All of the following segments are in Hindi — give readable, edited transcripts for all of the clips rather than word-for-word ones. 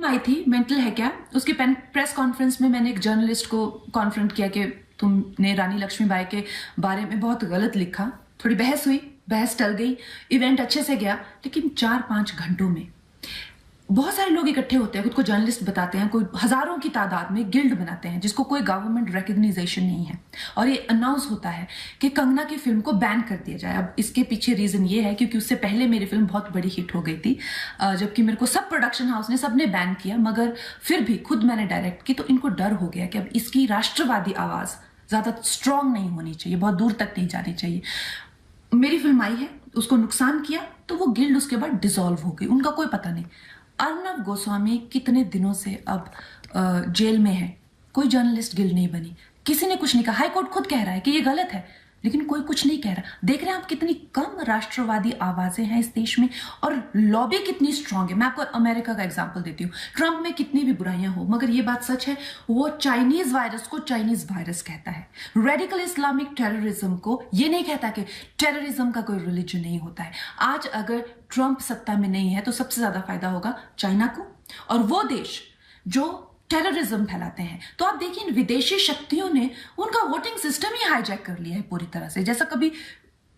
आई थी मेंटल है क्या, उसके प्रेस कॉन्फ्रेंस में मैंने एक जर्नलिस्ट को कॉन्फ्रंट किया कि तुमने रानी लक्ष्मीबाई के बारे में बहुत गलत लिखा। थोड़ी बहस हुई, बहस टल गई, इवेंट अच्छे से गया, लेकिन 4-5 घंटों में बहुत सारे लोग इकट्ठे होते हैं, खुद को जर्नलिस्ट बताते हैं, कोई हजारों की तादाद में गिल्ड बनाते हैं जिसको कोई गवर्नमेंट रिकग्नाइजेशन नहीं है, और ये अनाउंस होता है कि कंगना की फिल्म को बैन कर दिया जाए। अब इसके पीछे रीजन ये है क्योंकि उससे पहले मेरी फिल्म बहुत बड़ी हिट हो गई थी, जबकि मेरे को सब प्रोडक्शन हाउस ने सबने बैन किया, मगर फिर भी खुद मैंने डायरेक्ट की, तो इनको डर हो गया कि अब इसकी राष्ट्रवादी आवाज ज्यादा स्ट्रांग नहीं होनी चाहिए, बहुत दूर तक नहीं जानी चाहिए। मेरी फिल्म आई है, उसको नुकसान किया, तो वो गिल्ड उसके बाद डिसॉल्व हो गई, उनका कोई पता नहीं। अर्नब गोस्वामी कितने दिनों से अब जेल में है, कोई जर्नलिस्ट गिल्ड नहीं बनी, किसी ने कुछ नहीं कहा। हाई कोर्ट खुद कह रहा है कि ये गलत है, लेकिन कोई कुछ नहीं कह रहा। देख रहे हैं आप कितनी कम राष्ट्रवादी आवाजें हैं इस देश में, और लॉबी कितनी स्ट्रांग है। मैं आपको अमेरिका का एग्जांपल देती हूँ। ट्रंप में कितनी भी बुराइयां हो, मगर ये बात सच है, वो चाइनीज वायरस को चाइनीज वायरस कहता है। रेडिकल इस्लामिक टेररिज्म को ये नहीं कहता कि टेररिज्म का कोई रिलीजन नहीं होता है। आज अगर ट्रंप सत्ता में नहीं है तो सबसे ज्यादा फायदा होगा चाइना को, और वो देश जो टेररिज्म फैलाते हैं। तो आप देखिए, विदेशी शक्तियों ने उनका वोटिंग सिस्टम ही हाईजैक कर लिया है पूरी तरह से, जैसा कभी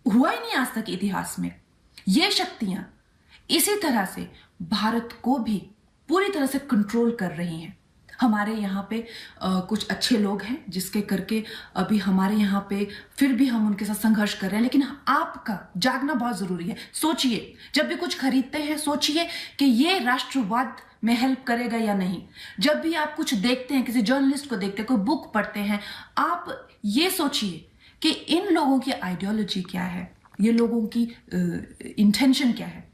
हुआ ही नहीं आज तक इतिहास में। ये शक्तियां इसी तरह से भारत को भी पूरी तरह से कंट्रोल कर रही हैं। हमारे यहाँ पे कुछ अच्छे लोग हैं जिसके करके अभी हमारे यहाँ पे फिर भी हम उनके साथ संघर्ष कर रहे हैं, लेकिन आपका जागना बहुत जरूरी है। सोचिए, जब भी कुछ खरीदते हैं सोचिए कि ये राष्ट्रवाद में हेल्प करेगा या नहीं। जब भी आप कुछ देखते हैं, किसी जर्नलिस्ट को देखते हैं, कोई बुक पढ़ते हैं, आप ये सोचिए कि इन लोगों की आइडियोलॉजी क्या है, ये लोगों की इंटेंशन क्या है।